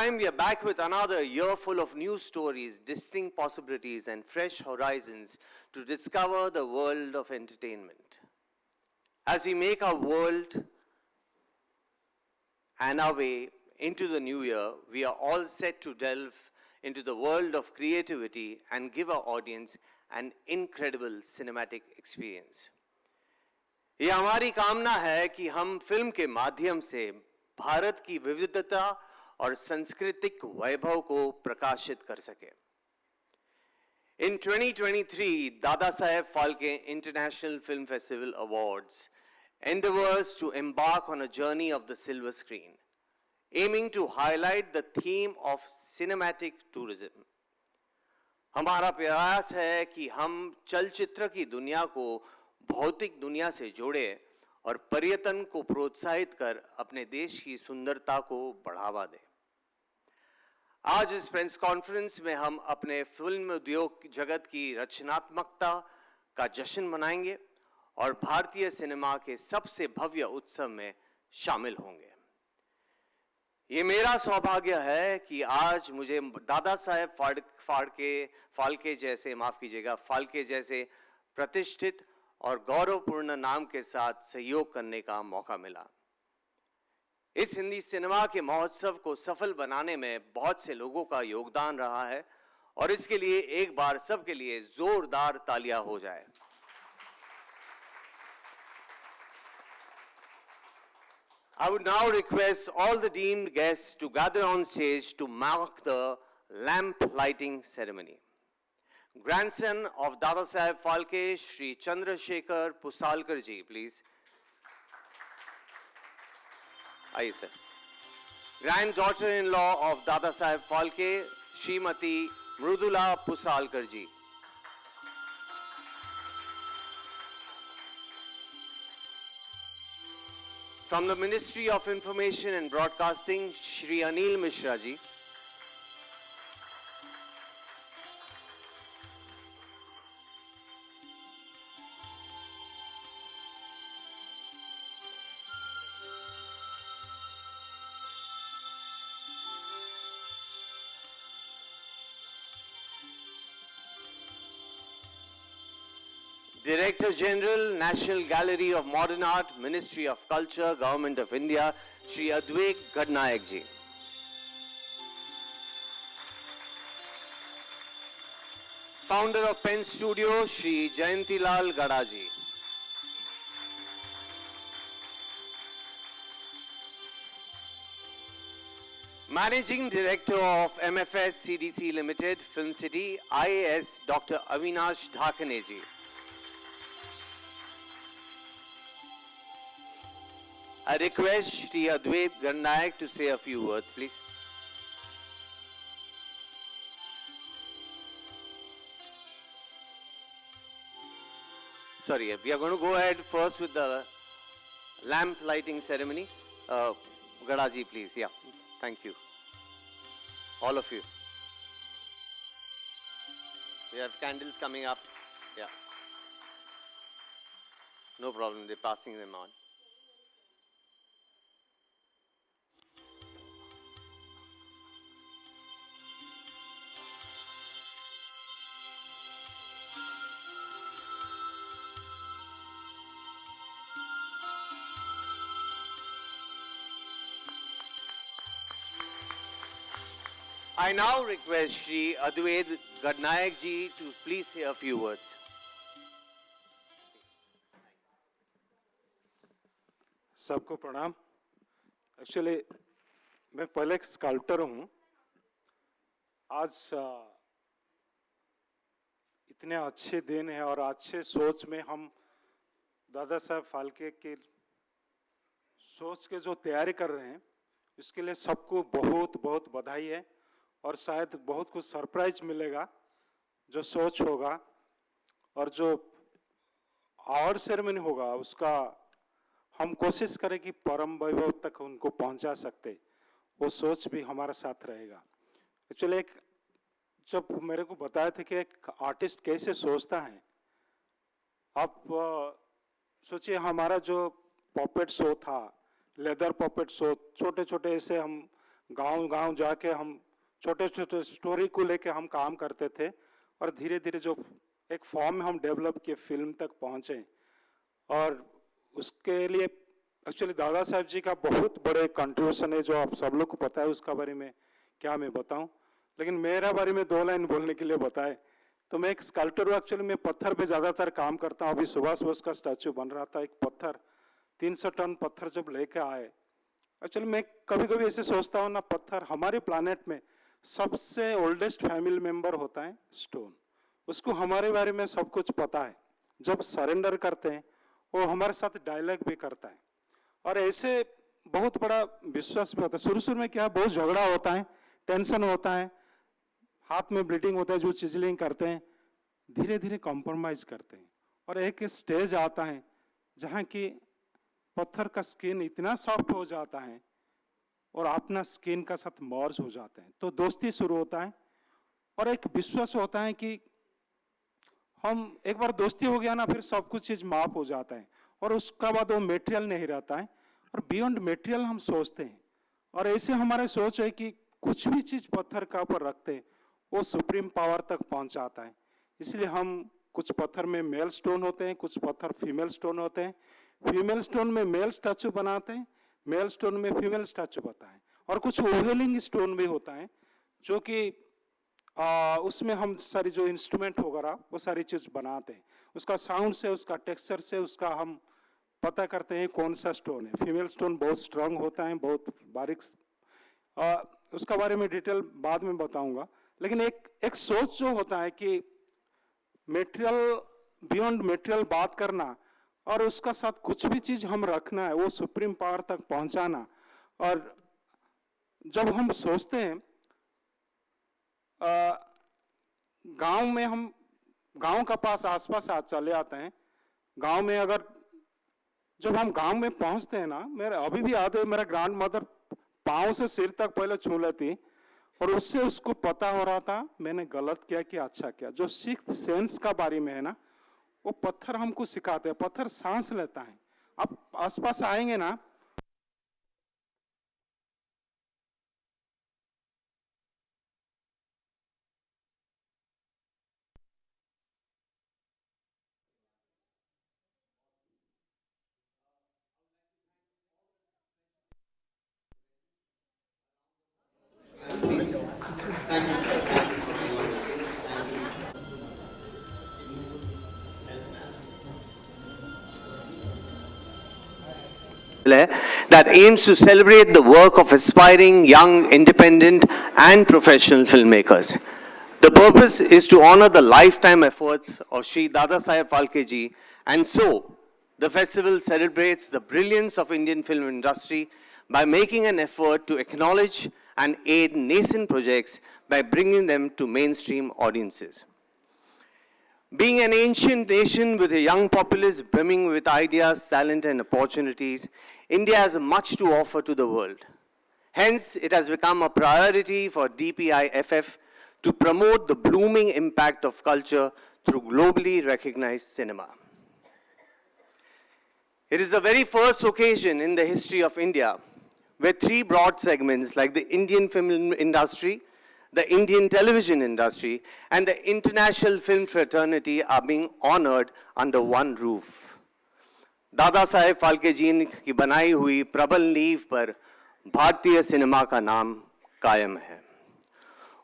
time, we are back with another year full of new stories, distinct possibilities, and fresh horizons to discover the world of entertainment. As we make our world and our way into the new year, we are all set to delve into the world of creativity and give our audience an incredible cinematic experience. ये हमारी कामना है कि हम film के माध्यम से भारत की विविधता और सांस्कृतिक वैभव को प्रकाशित कर सके. In 2023, Dada Saheb Phalke International Film Festival Awards endeavors to embark on a journey of the silver screen, aiming to highlight the theme of cinematic tourism. हमारा प्रयास है कि हम चलचित्र की दुनिया को भौतिक दुनिया से जोड़े और पर्यटन को प्रोत्साहित कर अपने देश की सुंदरता को बढ़ावा दें. आज इस प्रेस कॉन्फ्रेंस में हम अपने फिल्म उद्योग जगत की रचनात्मकता का जश्न मनाएंगे और भारतीय सिनेमा के सबसे भव्य उत्सव में शामिल होंगे. ये मेरा सौभाग्य है कि आज मुझे दादा साहेब फाल्के जैसे प्रतिष्ठित और गौरवपूर्ण नाम के साथ सहयोग करने का मौका मिला. इस हिंदी सिनेमा के महोत्सव को सफल बनाने में बहुत से लोगों का योगदान रहा है और इसके लिए एक बार सबके लिए जोरदार तालियां हो जाए. I would now request all the deemed guests to gather on stage to mark the lamp lighting ceremony. Grandson of Dada Saheb Phalke, Shri Chandrasekhar Pusalkar ji, please. Aye, sir. Granddaughter-in-law of Dada Saheb Phalke, Srimati Mrudula Pusalkar ji. From the Ministry of Information and Broadcasting, Shri Anil Mishra ji. Director General, National Gallery of Modern Art, Ministry of Culture, Government of India, Shri Advait Gadnayak ji. Founder of Pen Studio, Shri Jayantilal Gada ji. Managing Director of MFS CDC Limited, Film City, IAS, Dr. Avinash Dhakane ji. I request Shri Advait Gadnayak to say a few words, please. Sorry, we are going to go ahead first with the lamp lighting ceremony. Gadaji, please. Yeah, thank you. All of you. We have candles coming up. Yeah. No problem, they're passing them on. I now request Shri Advait Gadnayak ji to please say a few words. सबको प्रणाम. Actually मैं पहले एक sculptor हूँ. आज इतने अच्छे दिन है और अच्छे सोच में हम दादा साहब फाल्के के सोच के जो तैयारी कर रहे हैं, इसके लिए सबको बहुत बहुत बधाई है और शायद बहुत कुछ सरप्राइज मिलेगा. जो सोच होगा और जो अवार्ड सेरेमनी होगा उसका हम कोशिश करें कि परम वैभव तक उनको पहुंचा सकते. वो सोच भी हमारे साथ रहेगा. एक्चुअली एक जब मेरे को बताया था कि एक आर्टिस्ट कैसे सोचता है, आप सोचिए हमारा जो पॉपेट शो था, लेदर पॉपेट शो, छोटे छोटे ऐसे हम गांव-गांव जाके हम छोटे-छोटे स्टोरी को लेके हम काम करते थे और धीरे-धीरे जो एक फॉर्म में हम डेवलप किए फिल्म तक पहुंचे। और उसके लिए एक्चुअली दादा साहब जी का बहुत बड़े कंट्रीब्यूशन है जो आप सब लोग को पता है, उसका बारे में क्या मैं बताऊं, लेकिन मेरा बारे में 2 लाइन बोलने के लिए बताए तो मैं एक स्कल्पटर हूँ। एक्चुअली मैं पत्थर पे ज़्यादातर काम करता हूँ। अभी सुभाष बोस का स्टैचू बन रहा था, एक पत्थर 300 टन पत्थर जब लेके आए, एक्चुअली मैं कभी कभी ऐसे सोचता हूँ ना, पत्थर हमारे प्लानेट में सबसे ओल्डेस्ट फैमिली मेंबर होता है स्टोन। उसको हमारे बारे में सब कुछ पता है। जब सरेंडर करते हैं वो हमारे साथ डायलॉग भी करता है और ऐसे बहुत बड़ा विश्वास भी होता है। शुरू में क्या बहुत झगड़ा होता है, टेंशन होता है, हाथ में ब्लीडिंग होता है, जो चिजलिंग करते हैं, धीरे धीरे कॉम्प्रोमाइज करते हैं और एक स्टेज आता है जहाँ की पत्थर का स्किन इतना सॉफ्ट हो जाता है और अपना स्किन का साथ मर्ज हो जाते हैं, तो दोस्ती शुरू होता है और एक विश्वास होता है कि हम एक बार दोस्ती हो गया ना, फिर सब कुछ चीज माफ हो जाता है और उसका बाद वो मेटेरियल नहीं रहता है और बियॉन्ड मेटेरियल हम सोचते हैं। और ऐसे हमारे सोच है कि कुछ भी चीज पत्थर का ऊपर रखते हैं वो सुप्रीम पावर तक पहुंचाता है। इसलिए हम कुछ पत्थर में मेल स्टोन होते हैं, कुछ पत्थर फीमेल स्टोन होते हैं। फीमेल स्टोन में मेल स्टैचू बनाते हैं, मेल स्टोन में फीमेल स्टैचू बनाते हैं और कुछ ओवेलिंग स्टोन भी होता है जो कि उसमें हम सारी जो इंस्ट्रूमेंट वगैरह वो सारी चीज बनाते हैं। उसका साउंड से, उसका टेक्सचर से उसका हम पता करते हैं कौन सा स्टोन है। फीमेल स्टोन बहुत स्ट्रांग होता है, बहुत बारीक, उसका बारे में डिटेल बाद में बताऊंगा। लेकिन एक सोच जो होता है कि मेटेरियल, बियॉन्ड मेटेरियल बात करना और उसका साथ कुछ भी चीज हम रखना है, वो सुप्रीम पावर तक पहुंचाना। और जब हम सोचते हैं गांव में, हम गांव का पास आसपास आज चले आते हैं, गांव में अगर जब हम गांव में पहुंचते हैं ना, मेरा अभी भी याद है, मेरा ग्रैंड मदर पांव से सिर तक पहले छू लेती और उससे उसको पता हो रहा था मैंने गलत किया कि अच्छा किया। जो सिक्स्थ सेंस का बारे में है ना, वो पत्थर हमको सिखाते हैं। पत्थर सांस लेता है, आप आसपास आएंगे ना, that aims to celebrate the work of aspiring young, independent, and professional filmmakers. The purpose is to honor the lifetime efforts of Shri Dada Saheb Phalke ji, and so the festival celebrates the brilliance of Indian film industry by making an effort to acknowledge and aid nascent projects by bringing them to mainstream audiences. Being an ancient nation with a young populace brimming with ideas, talent, and opportunities, India has much to offer to the world. Hence, it has become a priority for DPIFF to promote the blooming impact of culture through globally recognized cinema. It is the very first occasion in the history of India where three broad segments like the Indian film industry, the Indian television industry, and the international film fraternity are being honored under one roof. Dada Saheb Phalke जी की बनाई हुई प्रबल नींव पर भारतीय cinema का नाम कायम है।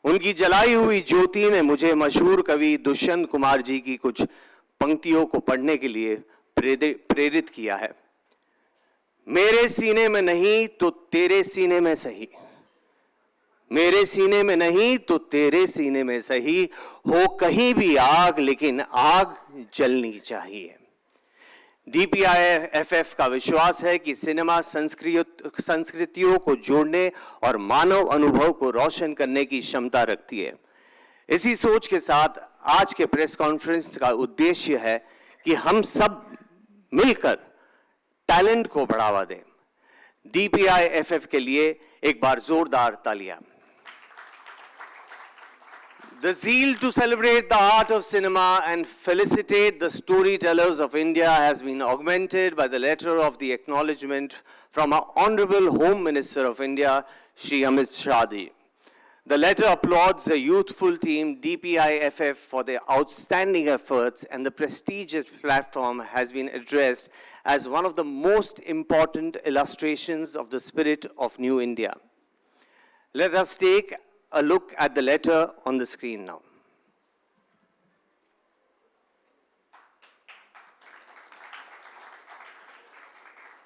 उनकी जलाई हुई ज्योति ने मुझे मशहूर कवि दुष्यंत कुमार जी की कुछ पंक्तियों को पढ़ने के लिए प्रेरित किया है। मेरे सीने में नहीं तो तेरे सीने में सही, मेरे सीने में नहीं तो तेरे सीने में सही, हो कहीं भी आग लेकिन आग जलनी चाहिए। DPIFF का विश्वास है कि सिनेमा संस्कृतियों को जोड़ने और मानव अनुभव को रोशन करने की क्षमता रखती है। इसी सोच के साथ आज के प्रेस कॉन्फ्रेंस का उद्देश्य है कि हम सब मिलकर टैलेंट को बढ़ावा दें। DPIFF के लिए एक बार जोरदार तालियां। The zeal to celebrate the art of cinema and felicitate the storytellers of India has been augmented by the letter of the acknowledgement from our Honorable Home Minister of India, Shri Amit Shadi. The letter applauds the youthful team DPIFF for their outstanding efforts, and the prestigious platform has been addressed as one of the most important illustrations of the spirit of New India. Let us take a look at the letter on the screen now.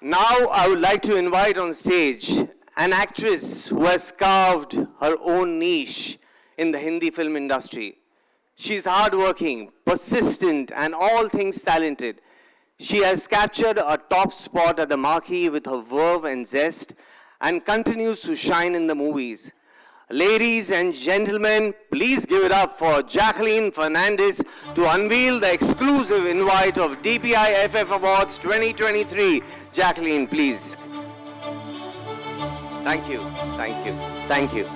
Now I would like to invite on stage an actress who has carved her own niche in the Hindi film industry. She's hardworking, persistent, and all things talented. She has captured a top spot at the marquee with her verve and zest and continues to shine in the movies. Ladies and gentlemen, please give it up for Jacqueline Fernandez to unveil the exclusive invite of DPIFF Awards 2023. Jacqueline, please. Thank you, thank you, thank you.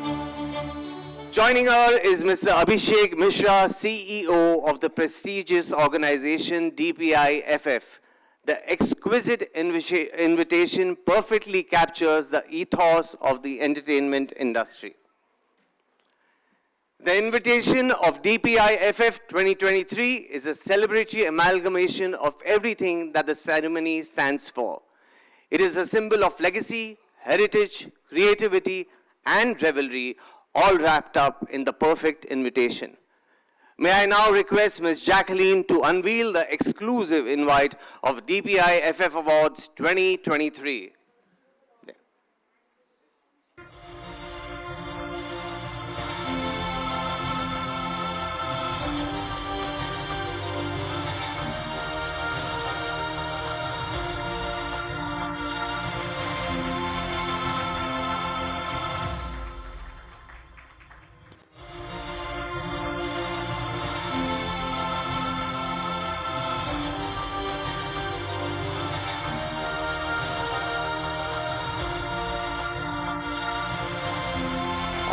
Joining her is Mr. Abhishek Mishra, CEO of the prestigious organization DPIFF. The exquisite invitation perfectly captures the ethos of the entertainment industry. The invitation of DPIFF 2023 is a celebratory amalgamation of everything that the ceremony stands for. It is a symbol of legacy, heritage, creativity, and revelry, all wrapped up in the perfect invitation. May I now request Ms. Jacqueline to unveil the exclusive invite of DPIFF Awards 2023.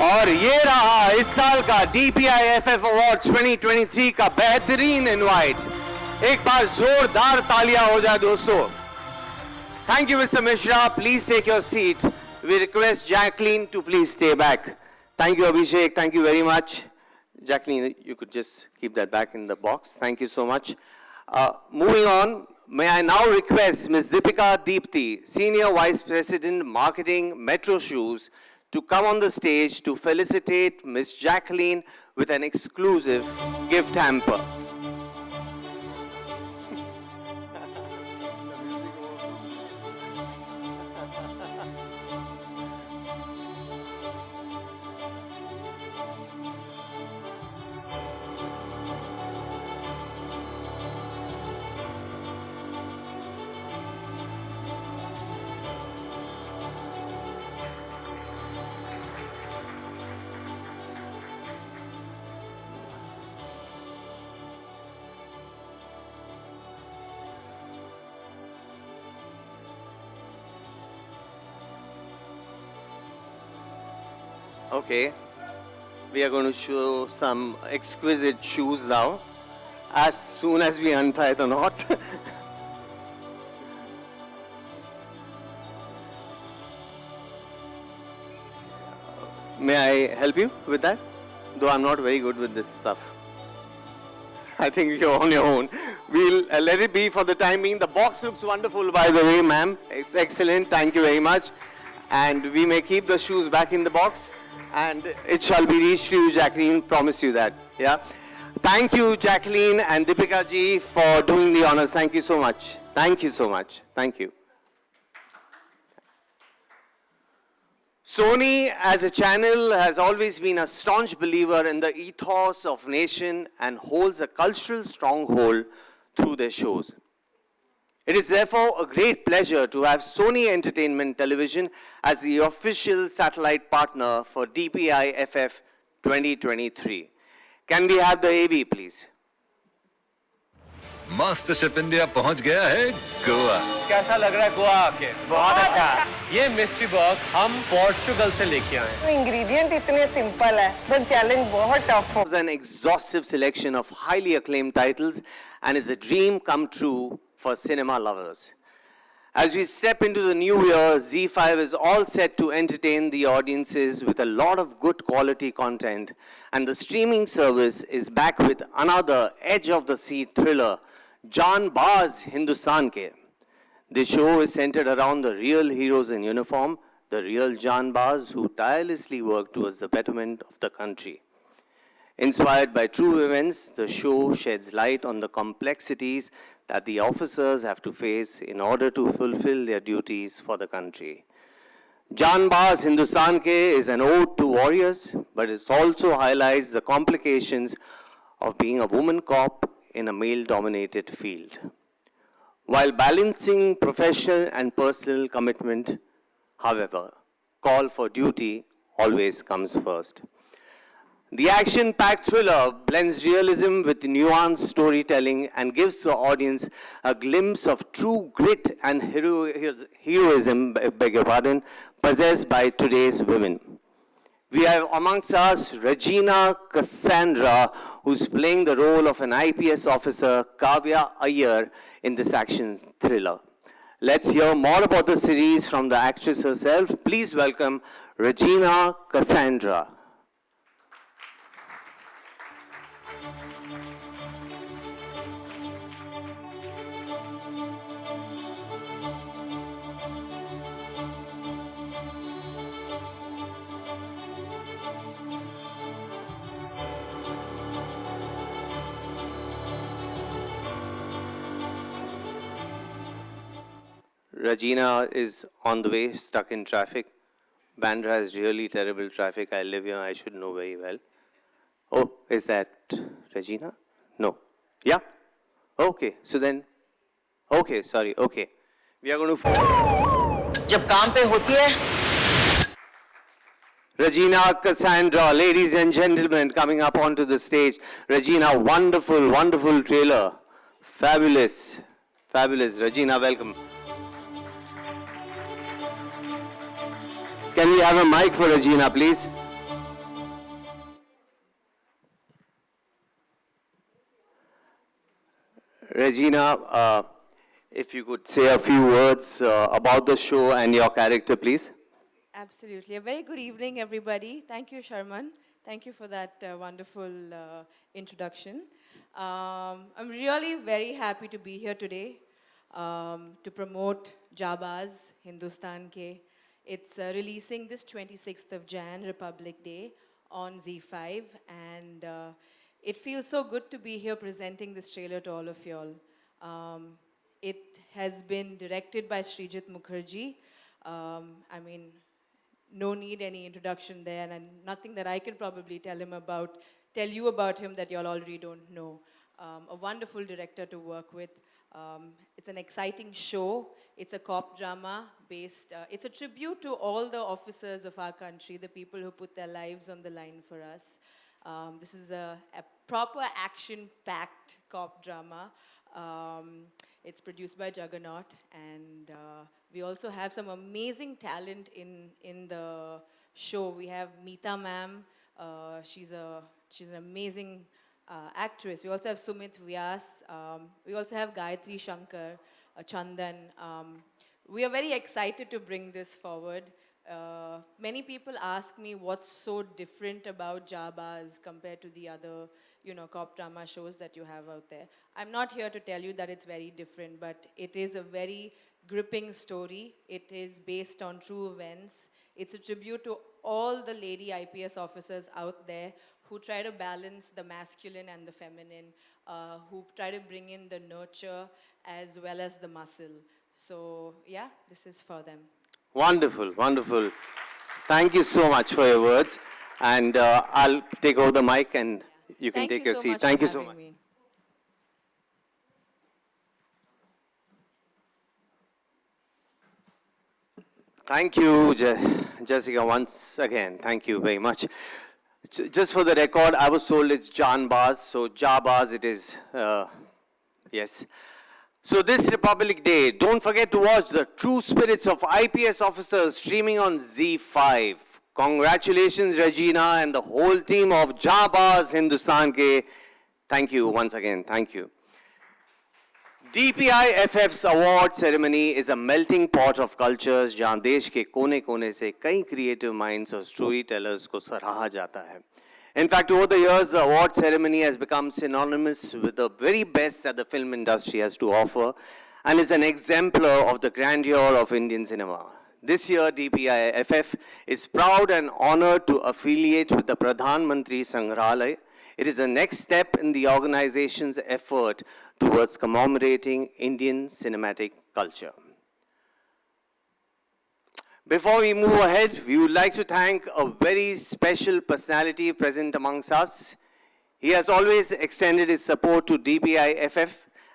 और ये रहा इस साल का DPIFF Award 2023 का बेहतरीन invite. एक बार जोरदार तालियां हो जाए दोस्तों. Thank you, Mr. Mishra. Please take your seat. We request Jacqueline to please stay back. Thank you, Abhishek. Thank you very much. Jacqueline, you could just keep that back in the box. Thank you so much. Moving on, may I now request Ms. Deepika Deepti, Senior Vice President, Marketing, Metro Shoes, to come on the stage to felicitate Ms. Jacqueline with an exclusive gift hamper. Okay, we are going to show some exquisite shoes now, as soon as we untie the knot. May I help you with that? Though I'm not very good with this stuff. I think you're on your own. We'll let it be for the time being. The box looks wonderful, by the way, ma'am. It's excellent. Thank you very much. And we may keep the shoes back in the box. And it shall be reached to you, Jacqueline, promise you that, yeah? Thank you, Jacqueline and Deepika ji, for doing the honors. Thank you so much. Thank you so much. Thank you. Sony, as a channel, has always been a staunch believer in the ethos of nation and holds a cultural stronghold through their shows. It is therefore a great pleasure to have Sony Entertainment Television as the official satellite partner for DPIFF 2023. Can we have the AV, please? MasterChef India पहुंच गया है गोवा. कैसा लग रहा है गोवा आके? बहुत अच्छा. ये मिस्ट्री बॉक्स हम पोर्चुगल से लेके आए हैं. इंग्रेडिएंट इतने सिंपल है, but चैलेंज बहुत टफ है. It was an exhaustive selection of highly acclaimed titles and is a dream come true for cinema lovers. As we step into the new year, ZEE5 is all set to entertain the audiences with a lot of good quality content, and the streaming service is back with another edge-of-the-seat thriller, Jaan Baaz Hindustan Ke. The show is centered around the real heroes in uniform, the real Jaan Baaz who tirelessly work towards the betterment of the country. Inspired by true events, the show sheds light on the complexities that the officers have to face in order to fulfill their duties for the country. Jaan Baaz Hindustan Ke is an ode to warriors, but it also highlights the complications of being a woman cop in a male-dominated field. While balancing professional and personal commitment, however, call for duty always comes first. The action-packed thriller blends realism with nuanced storytelling and gives the audience a glimpse of true grit and heroism, possessed by today's women. We have amongst us Regina Cassandra, who's playing the role of an IPS officer, Kavya Iyer, in this action thriller. Let's hear more about the series from the actress herself. Please welcome Regina Cassandra. Regina is on the way, stuck in traffic. Bandra has really terrible traffic. I live here, I should know very well. Oh, is that Regina? No. Yeah? Okay, so then, okay, sorry, okay. We are going to... जब काम पे होती है Regina Cassandra, ladies and gentlemen, coming up onto the stage. Regina, wonderful, wonderful trailer. Fabulous, fabulous. Regina, welcome. Can we have a mic for Regina, please? Regina, if you could say a few words about the show and your character, please. Absolutely. A very good evening, everybody. Thank you, Sharman. Thank you for that wonderful introduction. I'm really very happy to be here today to promote Jaan Baaz Hindustan Ke. It's releasing this 26th of Jan, Republic Day, on ZEE5, and it feels so good to be here presenting this trailer to all of y'all. It has been directed by Srijit Mukherjee. I mean, no need any introduction there, and nothing that I can probably tell you about him that y'all already don't know. A wonderful director to work with. It's an exciting show. It's a cop drama based, it's a tribute to all the officers of our country, the people who put their lives on the line for us. This is a proper action-packed cop drama. It's produced by Juggernaut, and we also have some amazing talent in the show. We have Meeta ma'am. She's an amazing actress. We also have Sumit Vyas. We also have Gayatri Shankar, Chandan. We are very excited to bring this forward. Many people ask me what's so different about Jaan Baaz compared to the other, cop drama shows that you have out there. I'm not here to tell you that it's very different, but it is a very gripping story. It is based on true events. It's a tribute to all the lady IPS officers out there who try to balance the masculine and the feminine, who try to bring in the nurture as well as the muscle. So, yeah, this is for them. Wonderful, wonderful. Thank you so much for your words. And I'll take over the mic and you can take your seat. Thank you so much. Thank you, Jessica, once again. Thank you very much. Just for the record, I was told it's Jaan Baaz, so Jaan Baaz it is, yes. So this Republic Day, don't forget to watch The True Spirits of IPS Officers streaming on ZEE5. Congratulations, Regina, and the whole team of Jaan Baaz Hindustan Ke. Thank you once again, thank you. DPIFF's award ceremony is a melting pot of cultures जहां देश के कोने-कोने से कई creative minds और storytellers को सराहा जाता है. In fact, over the years, the award ceremony has become synonymous with the very best that the film industry has to offer and is an exemplar of the grandeur of Indian cinema. This year, DPIFF is proud and honored to affiliate with the Pradhan Mantri Sangrahalaya. It is the next step in the organization's effort towards commemorating Indian cinematic culture. Before we move ahead, we would like to thank a very special personality present amongst us. He has always extended his support to DPIFF,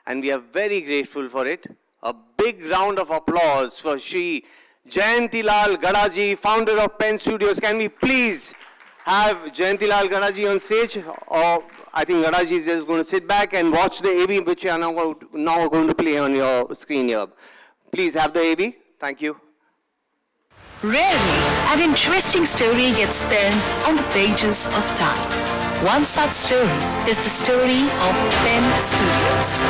and we are very grateful for it. A big round of applause for Shri Jayantilal Gadaji, founder of Pen Studios. Can we please have Jayantilal Gadaji on stage? Or I think Gadaji is just going to sit back and watch the AV, which we are now going to play on your screen here. Please have the AV. Thank you. Rarely, an interesting story gets penned on the pages of time. One such story is the story of Pen Studios.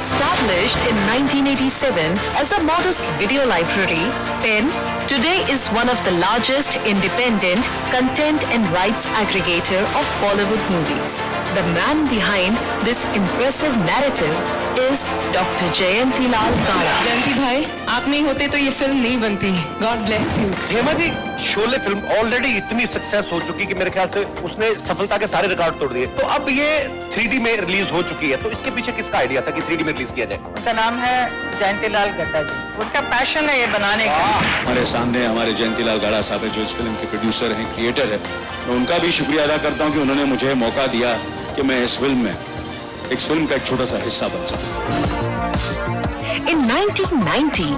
Established in 1987 as a modest video library, Pen today is one of the largest independent content and rights aggregator of Bollywood movies. The man behind this impressive narrative is Dr. Jayantilal Gada. जयंती भाई, आप नहीं होते तो ये film नहीं बनती. God bless you. Hema ji, Sholay film already इतनी success हो चुकी कि मेरे ख्याल से उसने सफलता के सारे रिकॉर्ड तोड़ दिए. तो अब ये 3D में रिलीज हो चुकी है. तो इसके पीछे किसका आइडिया था कि 3D में रिलीज किया जाए? उनका नाम है जयंतीलाल गड्ढा जी. उनका पैशन है ये बनाने का. हमारे सामने हमारे जयंतीलाल गाड़ा साहब है जो इस फिल्म के प्रोड्यूसर हैं, क्रिएटर है. मैं उनका भी शुक्रिया अदा करता हूं कि उन्होंने मुझे मौका दिया कि मैं इस फिल्म का एक छोटा सा हिस्सा बन सकूं. In 1990,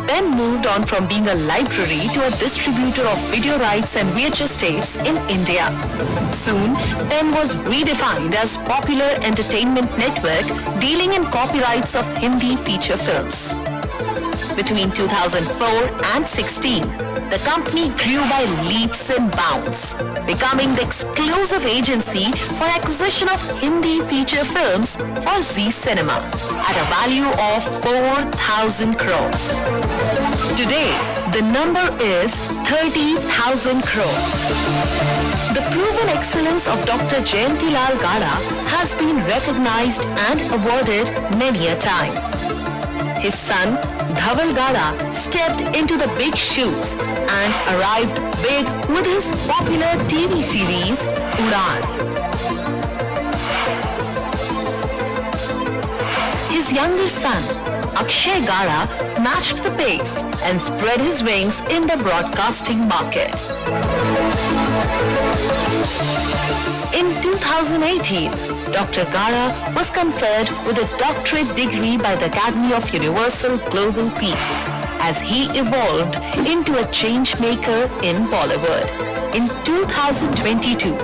Pen moved on from being a library to a distributor of video rights and VHS tapes in India. Soon, Pen was redefined as Popular Entertainment Network, dealing in copyrights of Hindi feature films. Between 2004 and 16, the company grew by leaps and bounds, becoming the exclusive agency for acquisition of Hindi feature films for Zee Cinema at a value of 4,000 crores. Today, the number is 30,000 crores. The proven excellence of Dr. Jayantilal Gada has been recognized and awarded many a time. His son, Dhaval Gada, stepped into the big shoes and arrived big with his popular TV series, Udaan. His younger son, Akshay Gada, matched the pace and spread his wings in the broadcasting market. In 2018, Dr. Gada was conferred with a doctorate degree by the Academy of Universal Global Peace as he evolved into a change maker in Bollywood. In 2022,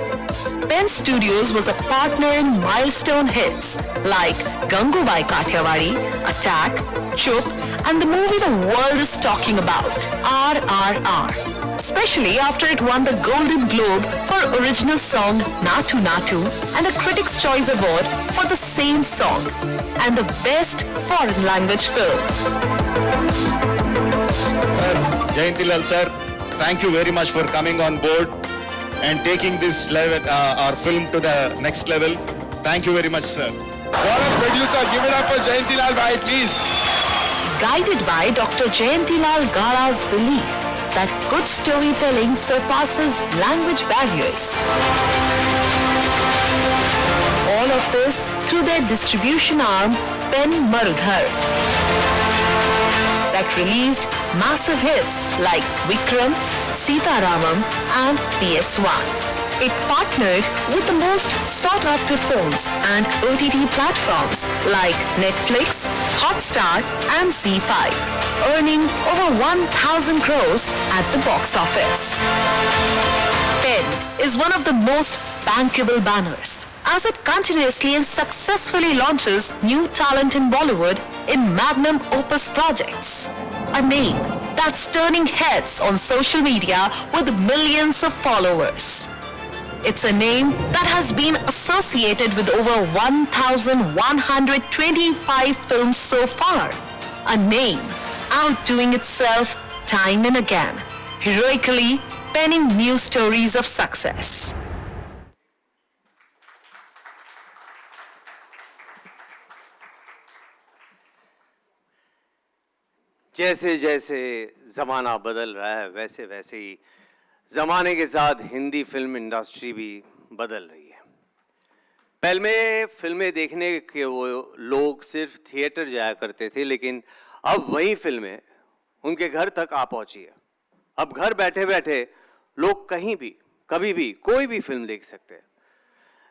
Pen Studios was a partner in milestone hits like Gangubai Kathiawadi, Attack, Chup, and the movie the world is talking about, RRR. Especially after it won the Golden Globe for original song Natu Natu and the Critics' Choice Award for the same song and the best foreign language film. Jayantilal sir, thank you very much for coming on board and taking this level, our film to the next level. Thank you very much, sir. What a producer! Give it up for Jayantilal bhai, please. Guided by Dr. Jayantilal Gada's belief that good storytelling surpasses language barriers. All of this through their distribution arm, Pen Marudhar, that released massive hits like Vikram, Sitaramam, and PS1. It partnered with the most sought-after films and OTT platforms like Netflix, Hotstar, and Z5, earning over 1,000 crores at the box office. Pen is one of the most bankable banners as it continuously and successfully launches new talent in Bollywood in magnum opus projects. A name that's turning heads on social media with millions of followers. It's a name that has been associated with over 1,125 films so far. A name outdoing itself time and again, heroically penning new stories of success. जैसे जैसे ज़माना बदल रहा है वैसे वैसे ही ज़माने के साथ हिंदी फिल्म इंडस्ट्री भी बदल रही है। पहले फिल्में देखने के वो लोग सिर्फ थिएटर जाया करते थे, लेकिन अब वही फिल्में उनके घर तक आ पहुंची है। अब घर बैठे बैठे लोग कहीं भी कभी भी कोई भी फिल्म देख सकते हैं।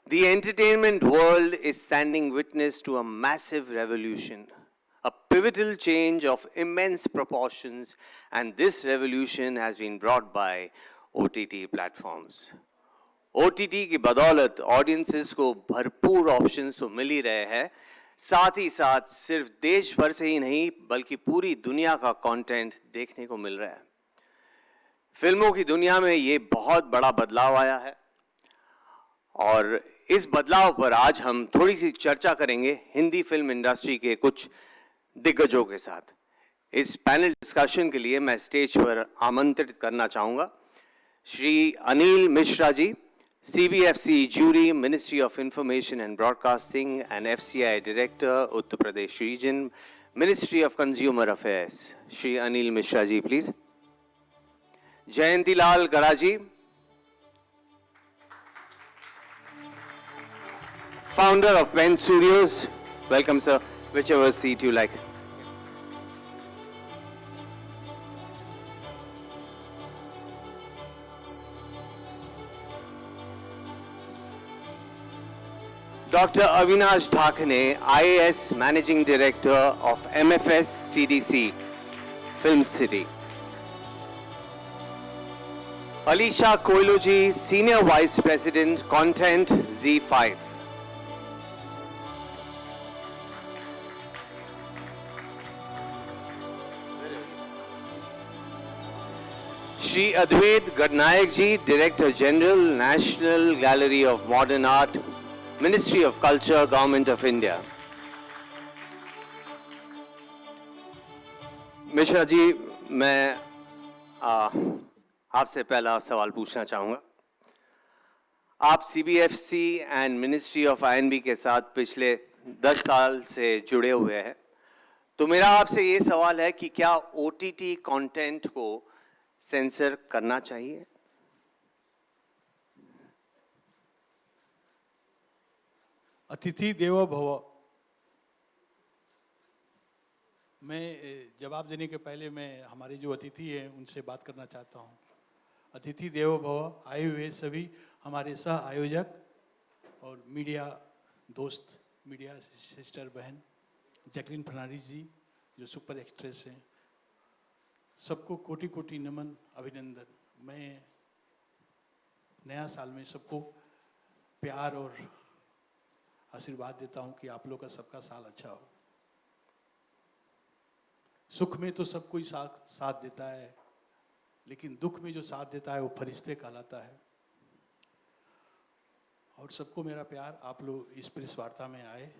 The entertainment world is standing witness to a massive revolution, a pivotal change of immense proportions, and this revolution has been brought by OTT platforms. OTT की बदौलत ऑडियंसेस को भरपूर ऑप्शंस तो मिल ही रहे हैं, साथ ही साथ सिर्फ देश भर से ही नहीं बल्कि पूरी दुनिया का कंटेंट देखने को मिल रहा है। फिल्मों की दुनिया में ये बहुत बड़ा बदलाव आया है और इस बदलाव पर आज हम थोड़ी सी चर्चा करेंगे हिंदी फिल्म इंडस्ट्री के कुछ दिग्गजों के साथ। इस पैनल डिस्कशन के लिए मैं स्टेज पर आमंत्रित करना चाहूँगा Shri Anil Mishra ji, CBFC Jury, Ministry of Information and Broadcasting and FCI Director, Uttar Pradesh Region, Ministry of Consumer Affairs. Shri Anil Mishra ji, please. Jayanti Lal Gada ji, founder of Pen Studios. Welcome, sir. Whichever seat you like. Dr. Avinash Dhakane, IAS Managing Director of MFS CDC, Film City. Alisha Koiluji, Senior Vice President, Content, Z5. Shri Advait Gadnayak ji, Director General, National Gallery of Modern Art, Ministry of Culture, Government of India. Mishra ji, मैं आपसे पहला सवाल पूछना चाहूँगा। आप CBFC and ministry of INB के साथ पिछले 10 साल से जुड़े हुए हैं, तो मेरा आपसे ये सवाल है कि क्या OTT कंटेंट को सेंसर करना चाहिए? अतिथि देवो भव। मैं जवाब देने के पहले मैं हमारे जो अतिथि हैं उनसे बात करना चाहता हूं। अतिथि देवो भव। आए हुए सभी हमारे सह आयोजक और मीडिया दोस्त, मीडिया सिस्टर बहन, जैकलिन फर्नांडिस जी जो सुपर एक्ट्रेस हैं, सबको कोटि कोटि नमन, अभिनंदन। मैं नया साल में सबको प्यार और आशीर्वाद देता हूं कि आप लोग का सबका साल अच्छा हो। सुख में तो सब कोई साथ देता है, लेकिन दुख में जो साथ देता है वो फरिश्ते कहलाता है। और सबको मेरा प्यार, आप लोग इस प्रेस वार्ता में आए,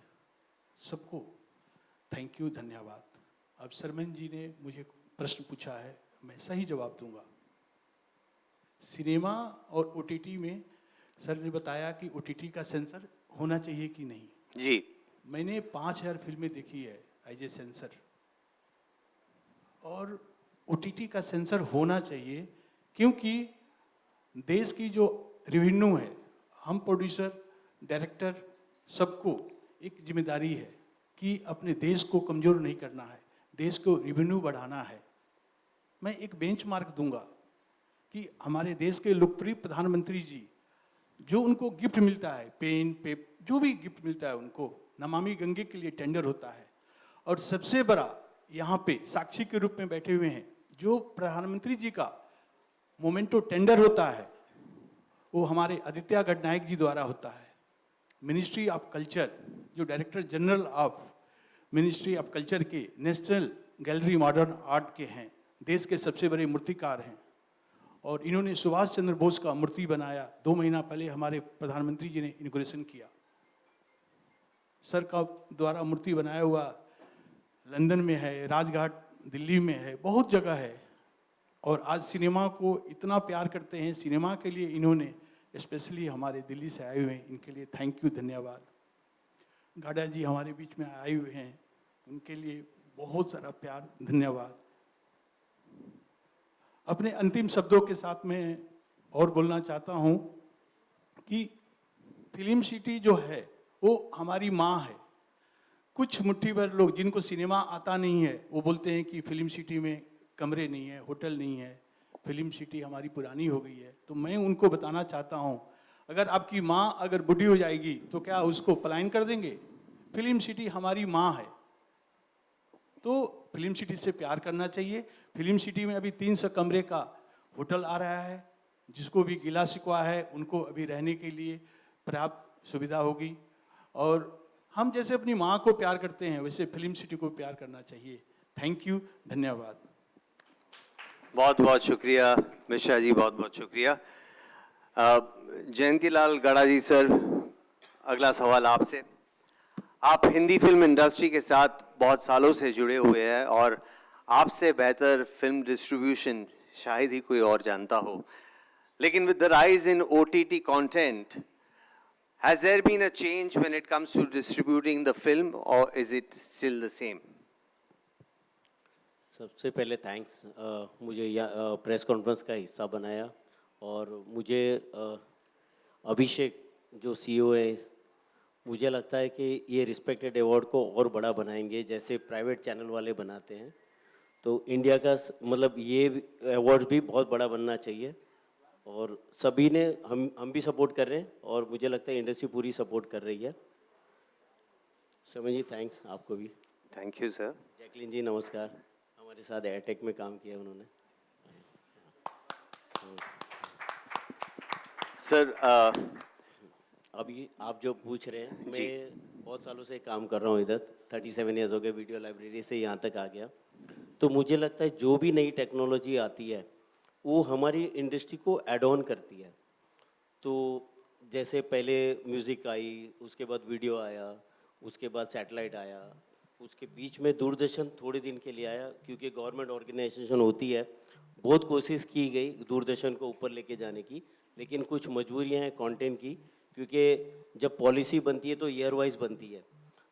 सबको थैंक यू, धन्यवाद। अब शर्मन जी ने मुझे प्रश्न पूछा है, मैं सही जवाब दूंगा। सिनेमा और OTT में सर ने बताया कि OTT का सेंसर होना चाहिए कि नहीं। जी, मैंने 5000 फिल्में देखी है एज ए सेंसर, और OTT का सेंसर होना चाहिए क्योंकि देश की जो रेवेन्यू है, हम प्रोड्यूसर, डायरेक्टर, सबको एक जिम्मेदारी है कि अपने देश को कमज़ोर नहीं करना है, देश को रेवेन्यू बढ़ाना है। मैं एक बेंचमार्क दूंगा कि हमारे देश के लोकप्रिय प्रधानमंत्री जी, जो उनको गिफ्ट मिलता है, पेन, पेप, जो भी गिफ्ट मिलता है उनको, नमामि गंगे के लिए टेंडर होता है। और सबसे बड़ा यहाँ पे साक्षी के रूप में बैठे हुए हैं, जो प्रधानमंत्री जी का मोमेंटो टेंडर होता है वो हमारे आदित्य गडनायक जी द्वारा होता है। मिनिस्ट्री ऑफ कल्चर, जो director general of ministry of culture के नेशनल गैलरी मॉडर्न आर्ट के हैं, देश के सबसे बड़े मूर्तिकार हैं, और इन्होंने सुभाष चंद्र बोस का मूर्ति बनाया। 2 महीना पहले हमारे प्रधानमंत्री जी ने इनॉग्रेशन किया। सर का द्वारा मूर्ति बनाया हुआ लंदन में है, राजघाट दिल्ली में है, बहुत जगह है। और आज सिनेमा को इतना प्यार करते हैं, सिनेमा के लिए इन्होंने स्पेशली हमारे दिल्ली से आए हुए हैं, इनके लिए थैंक यू, धन्यवाद। गाड़ा जी हमारे बीच में आए हुए हैं, उनके लिए बहुत सारा प्यार, धन्यवाद। अपने अंतिम शब्दों के साथ में और बोलना चाहता हूँ कि फिल्म सिटी जो है वो हमारी माँ है। कुछ मुट्ठी भर लोग जिनको सिनेमा आता नहीं है वो बोलते हैं कि फिल्म सिटी में कमरे नहीं है, होटल नहीं है, फिल्म सिटी हमारी पुरानी हो गई है। तो मैं उनको बताना चाहता हूँ, अगर आपकी माँ अगर बूढ़ी हो जाएगी तो क्या उसको पलायन कर देंगे? फिल्म सिटी हमारी माँ है, तो फिल्म सिटी से प्यार करना चाहिए। फिल्म सिटी में अभी 300 कमरे का होटल आ रहा है, जिसको भी गिला शिकवा है उनको अभी रहने के लिए पर्याप्त सुविधा होगी। और हम जैसे अपनी माँ को प्यार करते हैं वैसे फिल्म सिटी को प्यार करना चाहिए। थैंक यू, धन्यवाद। बहुत बहुत शुक्रिया मिश्रा जी, बहुत बहुत शुक्रिया। जयंतीलाल गड़ा जी सर, अगला सवाल आपसे। आप हिंदी फिल्म इंडस्ट्री के साथ बहुत सालों से जुड़े हुए हैं और आपसे बेहतर फिल्म डिस्ट्रीब्यूशन शायद ही कोई और जानता हो। लेकिन with the rise in OTT content, has there been a change when it comes to distributing the film or is it still the same? सबसे पहले थैंक्स, मुझे प्रेस कॉन्फ्रेंस का हिस्सा बनाया। और मुझे अभिषेक जो CEO है, मुझे लगता है कि ये रिस्पेक्टेड अवार्ड को और बड़ा बनाएंगे जैसे प्राइवेट चैनल वाले बनाते हैं। तो इंडिया का मतलब ये अवार्ड भी बहुत बड़ा बनना चाहिए और सभी ने हम भी सपोर्ट कर रहे हैं और मुझे लगता है इंडस्ट्री पूरी सपोर्ट कर रही है। शर्मा जी थैंक्स, आपको भी थैंक यू सर। जैकलिन जी नमस्कार, हमारे साथ एयरटेक में काम किया उन्होंने। सर अभी आप जो पूछ रहे हैं, मैं बहुत सालों से काम कर रहा हूँ इधर, 37 ईयर्स हो गए, वीडियो लाइब्रेरी से यहाँ तक आ गया। तो मुझे लगता है जो भी नई टेक्नोलॉजी आती है वो हमारी इंडस्ट्री को ऐड ऑन करती है। तो जैसे पहले म्यूज़िक आई, उसके बाद वीडियो आया, उसके बाद सैटेलाइट आया, उसके बीच में दूरदर्शन थोड़े दिन के लिए आया क्योंकि गवर्नमेंट ऑर्गेनाइजेशन होती है। बहुत कोशिश की गई दूरदर्शन को ऊपर लेके जाने की, लेकिन कुछ मजबूरियाँ हैं कंटेंट की, क्योंकि जब पॉलिसी बनती है तो ईयर वाइज बनती है।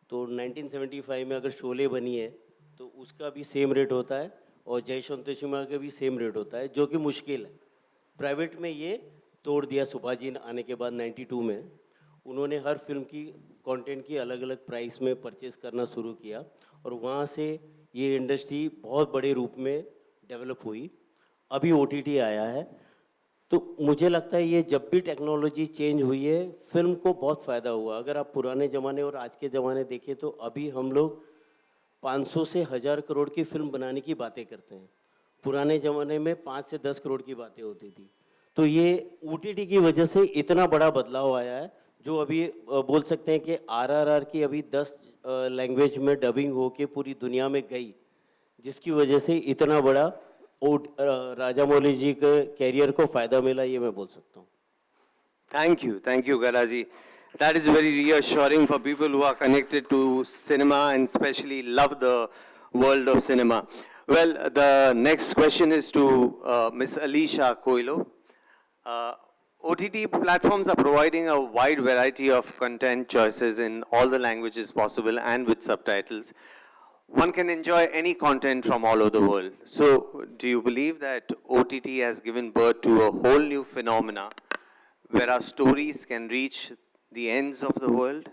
तो 1975 में अगर शोले बनी है तो उसका भी सेम रेट होता है और जय संतोषिमा का भी सेम रेट होता है, जो कि मुश्किल है। प्राइवेट में ये तोड़ दिया सुभाष जी आने के बाद 92 में उन्होंने हर फिल्म की कंटेंट की अलग अलग प्राइस में परचेस करना शुरू किया और वहाँ से ये इंडस्ट्री बहुत बड़े रूप में डेवलप हुई। अभी OTT आया है, तो मुझे लगता है ये जब भी टेक्नोलॉजी चेंज हुई है फिल्म को बहुत फ़ायदा हुआ। अगर आप पुराने ज़माने और आज के ज़माने देखें तो अभी हम लोग 500 से 1000 करोड़ की फिल्म बनाने की बातें करते हैं। पुराने ज़माने में 5 से 10 करोड़ की बातें होती थी। तो ये OTT की वजह से इतना बड़ा बदलाव आया है, जो अभी बोल सकते हैं कि RRR की अभी 10 लैंग्वेज में डबिंग होके पूरी दुनिया में गई, जिसकी वजह से इतना बड़ा राजामौली जी के कैरियर को फ़ायदा मिला, ये मैं बोल सकता हूँ। Thank you, Galaji. That is very reassuring for people who are connected to cinema and especially love the world of cinema. Well, the next question is to Miss Alisha Koilo. OTT platforms are providing a wide variety of content choices in all the languages possible and with subtitles. One can enjoy any content from all over the world. So, do you believe that OTT has given birth to a whole new phenomena where our stories can reach the ends of the world?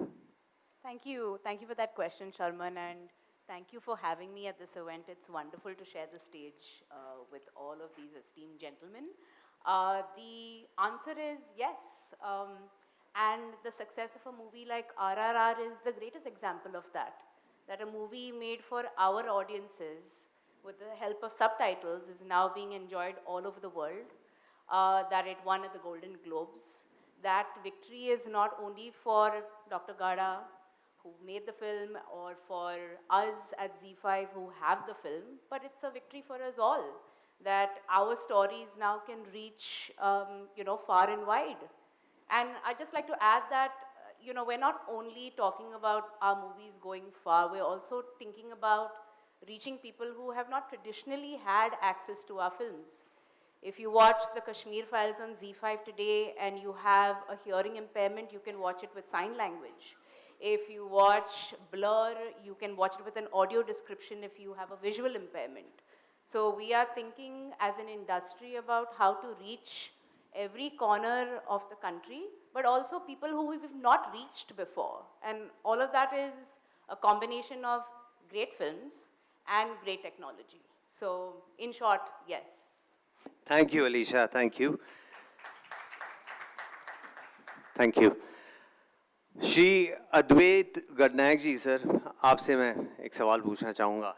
Thank you for that question, Sharman, and thank you for having me at this event. It's wonderful to share the stage with all of these esteemed gentlemen. The answer is yes, and the success of a movie like RRR is the greatest example of that. That a movie made for our audiences with the help of subtitles is now being enjoyed all over the world. That it won at the Golden Globes. That victory is not only for Dr. Gada, who made the film, or for us at ZEE5 who have the film, but it's a victory for us all. that our stories now can reach, far and wide. And I'd just like to add that, we're not only talking about our movies going far, we're also thinking about reaching people who have not traditionally had access to our films. If you watch the Kashmir Files on ZEE5 today and you have a hearing impairment, you can watch it with sign language. If you watch Blur, you can watch it with an audio description if you have a visual impairment. So we are thinking as an industry about how to reach every corner of the country, but also people who we've not reached before. And all of that is a combination of great films and great technology. So in short, yes. Thank you, Alisha. Thank you. Thank you. Shri Advait Gadnayak ji sir, आपसे मैं एक सवाल पूछना चाहूँगा.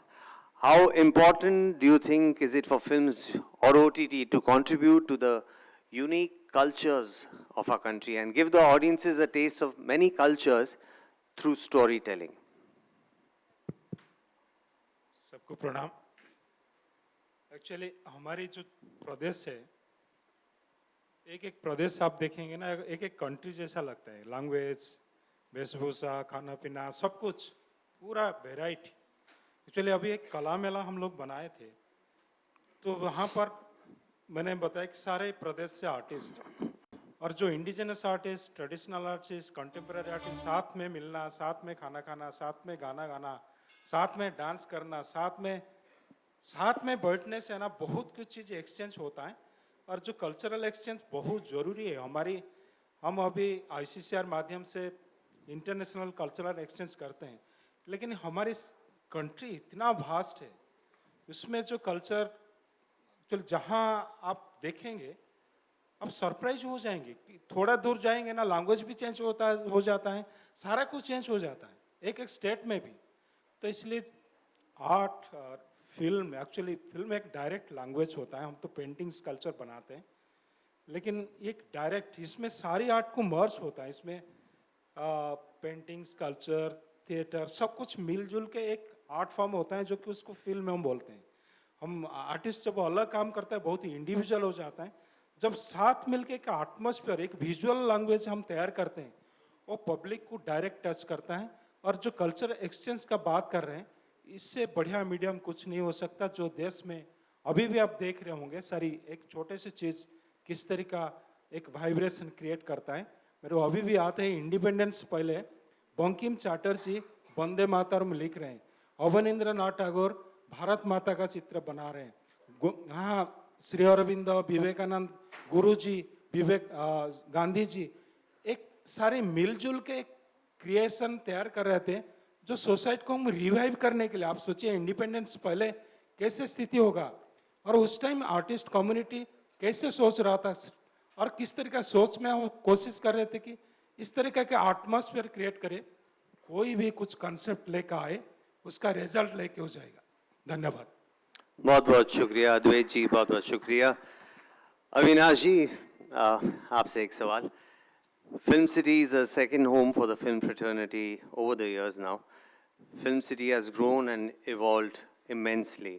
How important do you think is it for films or OTT to contribute to the unique cultures of our country and give the audiences a taste of many cultures through storytelling? सबको प्रणाम. Actually हमारी जो प्रदेश है, एक एक प्रदेश आप देखेंगे ना, एक एक कंट्री जैसा लगता है. लैंग्वेज, वेशभूषा, खाना पीना, सब कुछ पूरा वेराइटी. एक्चुअली अभी एक कला मेला हम लोग बनाए थे, तो वहाँ पर मैंने बताया कि सारे प्रदेश से आर्टिस्ट और जो indigenous artist, traditional artist, contemporary artist साथ में मिलना, साथ में खाना खाना, साथ में गाना गाना, साथ में डांस करना, साथ में बैठने से ना बहुत कुछ चीज़ एक्सचेंज होता है. और जो कल्चरल एक्सचेंज बहुत ज़रूरी है. हम अभी ICCR माध्यम से इंटरनेशनल कल्चरल एक्सचेंज करते हैं, लेकिन हमारी कंट्री इतना वास्ट है, उसमें जो कल्चर जहाँ आप देखेंगे आप सरप्राइज हो जाएंगे. थोड़ा दूर जाएंगे ना, लैंग्वेज भी चेंज हो जाता है, सारा कुछ चेंज हो जाता है, एक एक स्टेट में भी. तो इसलिए आर्ट और फिल्म, एक्चुअली फिल्म एक डायरेक्ट लैंग्वेज होता है. हम तो पेंटिंग्स कल्चर बनाते हैं, लेकिन एक डायरेक्ट इसमें सारी आर्ट को मर्ज होता है. इसमें पेंटिंग्स, कल्चर, थिएटर सब कुछ मिलजुल के एक आर्ट फॉर्म होता है, जो कि उसको फिल्म में हम बोलते हैं. हम आर्टिस्ट जब अलग काम करता है बहुत ही इंडिविजुअल हो जाता है. जब साथ मिलके एक एटमॉस्फेयर, एक विजुअल लैंग्वेज हम तैयार करते हैं, वो पब्लिक को डायरेक्ट टच करता है. और जो कल्चर एक्सचेंज का बात कर रहे हैं, इससे बढ़िया मीडियम कुछ नहीं हो सकता. जो देश में अभी भी आप देख रहे होंगे, सारी एक छोटे से चीज़ किस तरीका एक वाइब्रेशन क्रिएट करता है. मेरे अभी भी आते हैं, इंडिपेंडेंस पहले बंकिम चैटर्जी वंदे मातरम लिख रहे हैं, अवनींद्रनाथ टैगोर भारत माता का चित्र बना रहे हैं. हाँ, श्री अरविंद, विवेकानंद, गुरुजी, गांधी जी एक सारे मिलजुल के क्रिएशन तैयार कर रहे थे, जो सोसाइटी को हम रिवाइव करने के लिए. आप सोचिए इंडिपेंडेंस पहले कैसे स्थिति होगा, और उस टाइम आर्टिस्ट कम्युनिटी कैसे सोच रहा था, और किस तरह का सोच में हम कोशिश कर रहे थे कि इस तरीके का एटमॉस्फेयर क्रिएट करे. कोई भी कुछ कंसेप्ट लेकर आए, उसका रिजल्ट लेके हो जाएगा. धन्यवाद. बहुत बहुत शुक्रिया अद्वैत जी, बहुत बहुत शुक्रिया. अविनाश जी, आपसे एक सवाल. Film City is a second home for the film fraternity over the years now. Film City has grown and evolved immensely.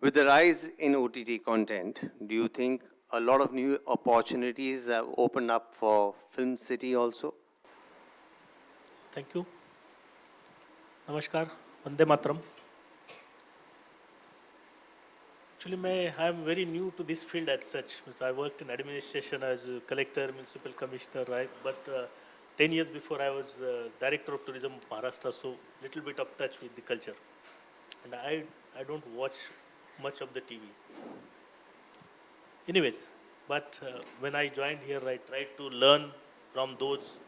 With the rise in OTT content, do you think a lot of new opportunities have opened up for Film City also? Thank you. Namaskar. Vande Mataram. Actually, I am very new to this field as such. I worked in administration as a collector, municipal commissioner, right? But 10 years before I was director of tourism of Maharashtra, so little bit of touch with the culture. And I don't watch much of the TV. Anyways, but when I joined here, I tried to learn from those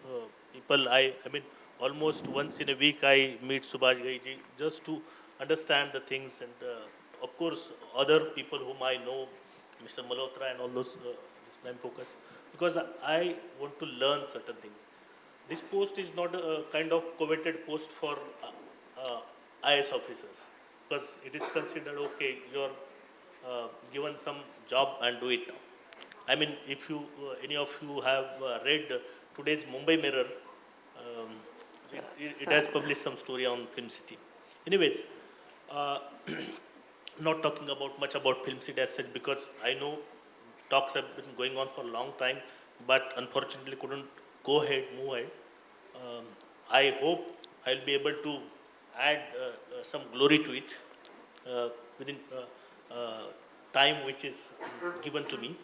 people. I mean, almost once in a week I meet Subhash Ghai ji just to understand the things, and of course other people whom I know, Mr. Malhotra and all those Prime Focus, because I want to learn certain things. This post is not a kind of coveted post for IAS officers, because it is considered, okay, you're given some job and do it now. I mean, if you, any of you have read today's Mumbai Mirror, it has published some story on Film City. Anyways, not talking about much about Film City as such, because I know talks have been going on for a long time, but unfortunately couldn't go ahead, move ahead. I hope I'll be able to add some glory to it within time which is given to me,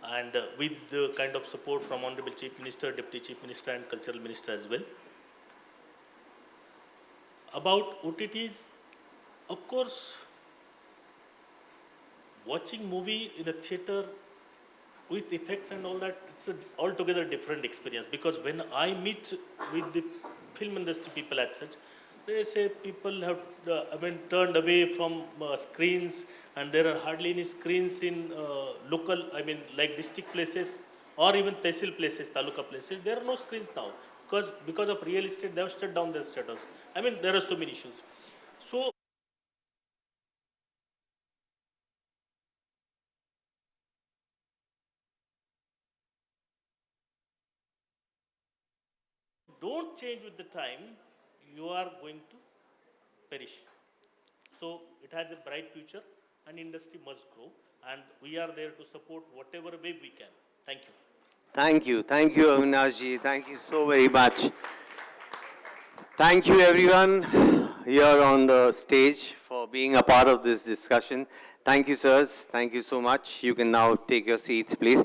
and with the kind of support from Honorable Chief Minister, Deputy Chief Minister and Cultural Minister as well. About OTTs, of course, watching movie in a theater with effects and all that, it's an altogether different experience, because when I meet with the film industry people as such, they say people have turned away from screens, and there are hardly any screens in local, like district places or even tehsil places, taluka places. There are no screens now because of real estate, they have shut down their status. There are so many issues. So don't change with the time, you are going to perish. So it has a bright future and industry must grow, and we are there to support whatever way we can. Thank you. Thank you Avinash ji, thank you so very much. Thank you everyone here on the stage for being a part of this discussion. Thank you sirs, thank you so much. You can now take your seats please.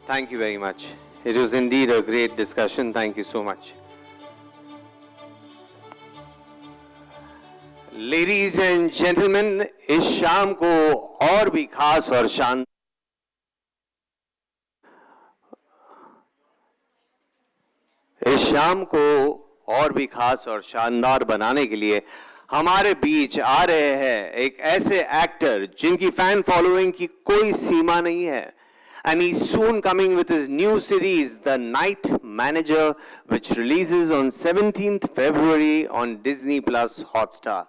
Thank you very much. It was indeed a great discussion. Thank you so much. Ladies and gentlemen, इस शाम को और भी खास और शानदार बनाने के लिए हमारे बीच आ रहे हैं एक ऐसे एक्टर जिनकी फैन फॉलोइंग की कोई सीमा नहीं है. And he's soon coming with his new series, The Night Manager, which releases on 17th February on Disney Plus Hotstar.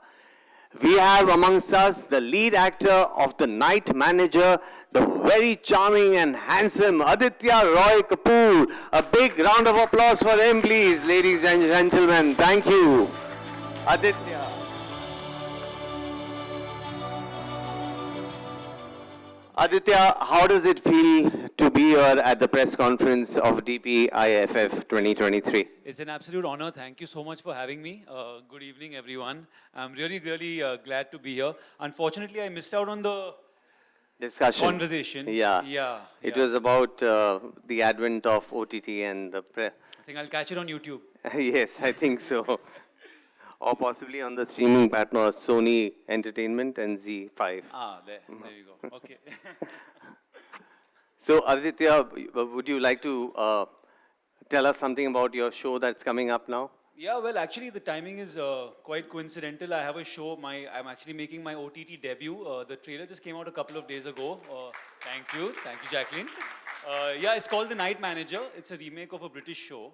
We have amongst us the lead actor of The Night Manager, the very charming and handsome Aditya Roy Kapoor. A big round of applause for him, please, ladies and gentlemen. Thank you, Aditya. Aditya, how does it feel to be here at the press conference of DPIFF 2023? It's an absolute honor. Thank you so much for having me. Good evening, everyone. I'm really glad to be here. Unfortunately, I missed out on the conversation. Yeah. It was about the advent of OTT and the I think I'll catch it on YouTube. Yes, I think so. Or possibly on the streaming partner Sony Entertainment and Z5. There you go. Okay. So Aditya, would you like to tell us something about your show that's coming up now? Yeah, well, actually, the timing is quite coincidental. I have a show. I'm actually making my OTT debut. The trailer just came out a couple of days ago. Thank you, Jacqueline. Yeah, it's called The Night Manager. It's a remake of a British show.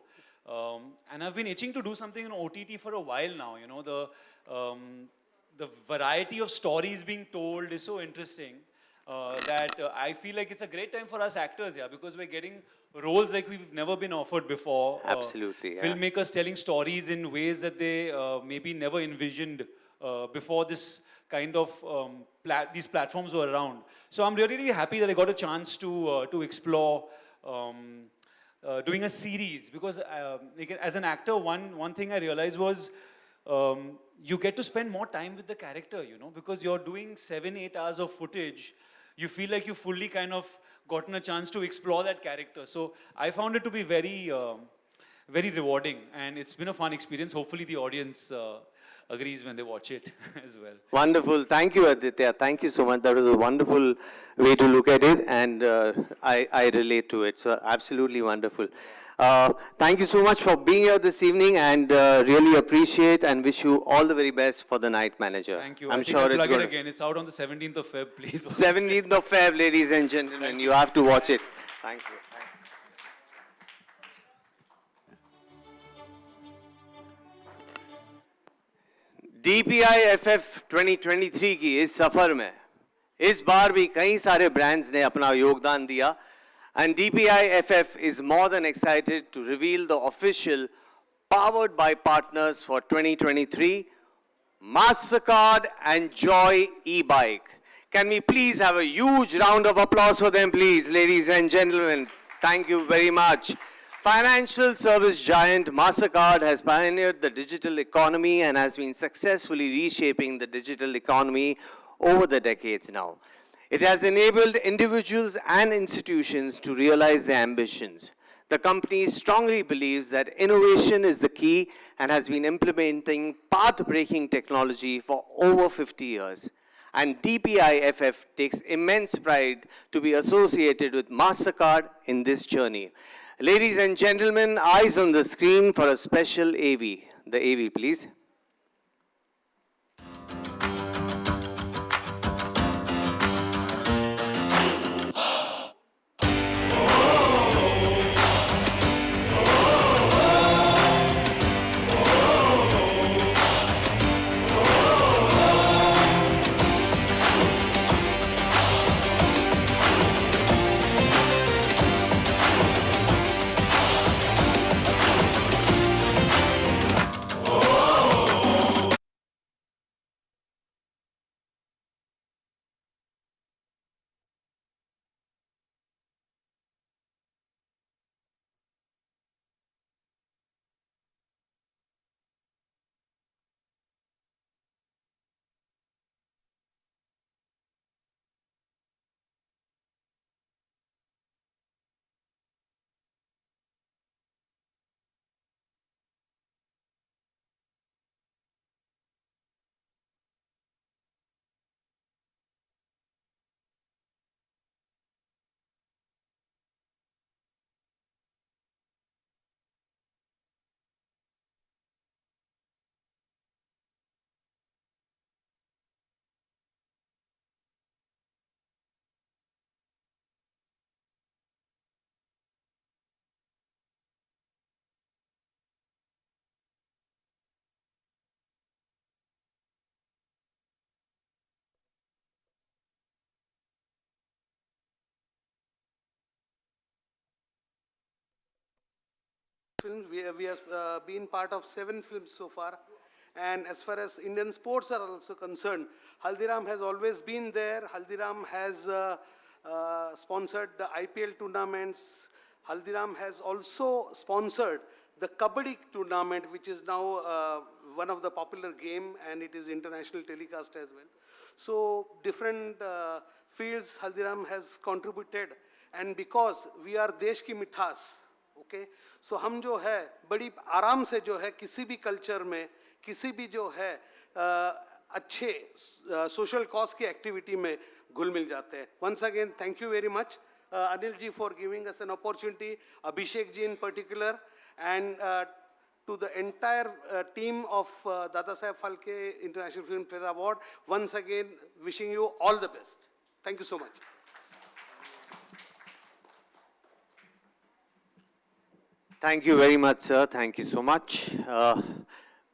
And I've been itching to do something in OTT for a while now. You know, the variety of stories being told is so interesting that I feel like it's a great time for us actors, because we're getting roles like we've never been offered before. Absolutely, Filmmakers telling stories in ways that they maybe never envisioned before this kind of these platforms were around. So I'm really happy that I got a chance to explore doing a series, because as an actor, one thing I realized was you get to spend more time with the character, because you're doing 7-8 hours of footage. You feel like you fully kind of gotten a chance to explore that character. So I found it to be very rewarding, and it's been a fun experience. Hopefully the audience agrees when they watch it as well. Wonderful. Thank you, Aditya. Thank you so much. That was a wonderful way to look at it, and I relate to it. So absolutely wonderful. Thank you so much for being here this evening, and really appreciate and wish you all the very best for The Night Manager. Thank you. I'm sure it's plug good. it again. It's out on the 17th of Feb, please. 17th of Feb, ladies and gentlemen. You have to watch it. Thank you. DPIFF 2023 की इस सफर में इस बार भी कई सारे brands ने अपना योगदान दिया, and DPIFF is more than excited to reveal the official powered by partners for 2023 MasterCard and Joy e-bike. Can we please have a huge round of applause for them, please, ladies and gentlemen? Thank you very much. Financial service giant MasterCard has pioneered the digital economy and has been successfully reshaping the digital economy over the decades now. It has enabled individuals and institutions to realize their ambitions. The company strongly believes that innovation is the key and has been implementing path-breaking technology for over 50 years. And DPIFF takes immense pride to be associated with MasterCard in this journey. Ladies and gentlemen, eyes on the screen for a special AV. The AV, please. Films. We have been part of 7 films so far. And as far as Indian sports are also concerned, Haldiram has always been there. Haldiram has sponsored the IPL tournaments. Haldiram has also sponsored the Kabaddi tournament, which is now one of the popular game, and it is international telecast as well. So different fields Haldiram has contributed, and because we are देश की मिठास, okay, so हम जो है बड़ी आराम से जो है किसी भी कल्चर में, किसी भी जो है अच्छे सोशल कॉज की एक्टिविटी में घुल मिल जाते हैं. Once again, thank you very much, Anil ji, for giving us an opportunity, Abhishek ji in particular, and to the entire team of Dada Saheb Phalke International Film Fare Award. Once again, wishing you all the best. Thank you so much. Thank you very much, sir. Thank you so much.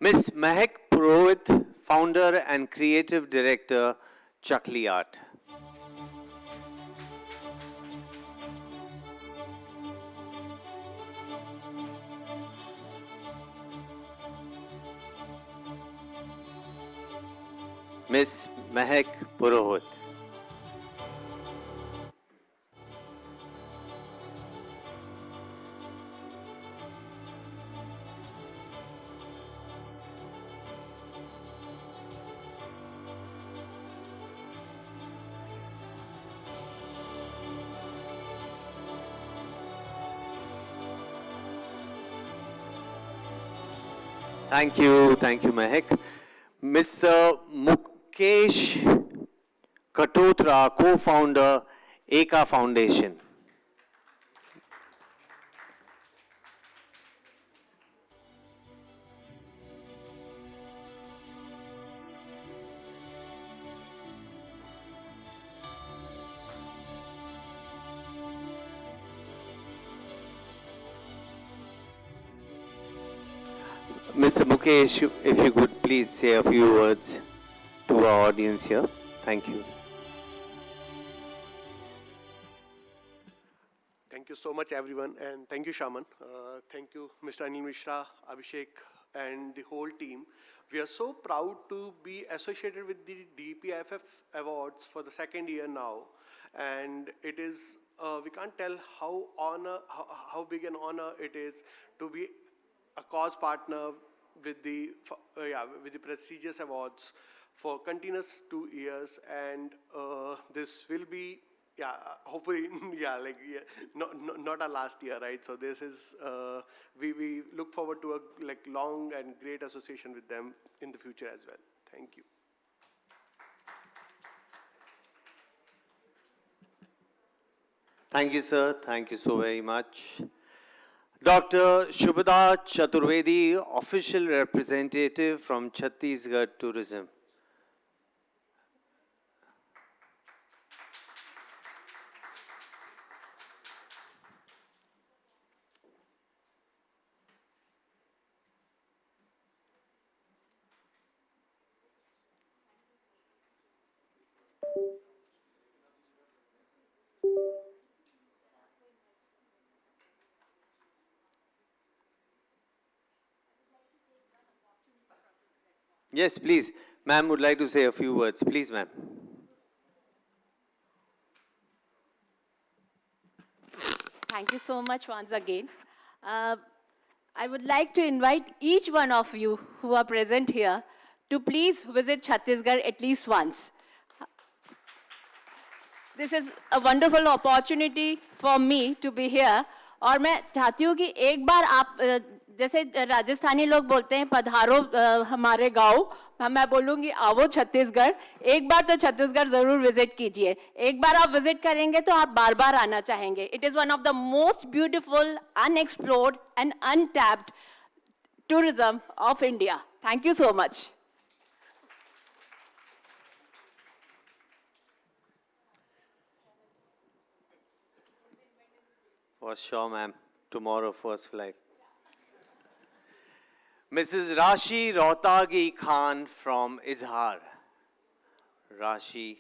Ms. Mehak Purohit, founder and creative director, Chakli Art. Ms. Mehak Purohit. Thank you, Mehak. Mr. Mukesh Katotra, co-founder, Eka Foundation. Mr. Mukesh, if you could please say a few words to our audience here. Thank you. Thank you so much, everyone, and thank you, Shaman. Thank you, Mr. Anil Mishra, Abhishek, and the whole team. We are so proud to be associated with the DPIFF Awards for the second year now, and it is, we can't tell how big an honor it is to be a cause partner with the prestigious awards for continuous 2 years, and this will be, hopefully, not our last year, right? So this is, we look forward to a long and great association with them in the future as well. Thank you. Thank you, sir. Thank you so very much. Dr. Shubhada Chaturvedi, official representative from Chhattisgarh Tourism. Yes, please. Ma'am would like to say a few words. Please, ma'am. Thank you so much once again. I would like to invite each one of you who are present here to please visit Chhattisgarh at least once. This is a wonderful opportunity for me to be here. और मैं चाहती हूँ कि एक बार आप जैसे राजस्थानी लोग बोलते हैं पधारो हमारे गांव, मैं बोलूँगी आओ छत्तीसगढ़, एक बार तो छत्तीसगढ़ ज़रूर विजिट कीजिए. एक बार आप विजिट करेंगे तो आप बार बार आना चाहेंगे. It is one of the most beautiful, unexplored and untapped tourism of India. Thank you so much. For sure, ma'am. Tomorrow, first flight. Mrs. Rashi Rohtagi Khan from Izhar. Rashi.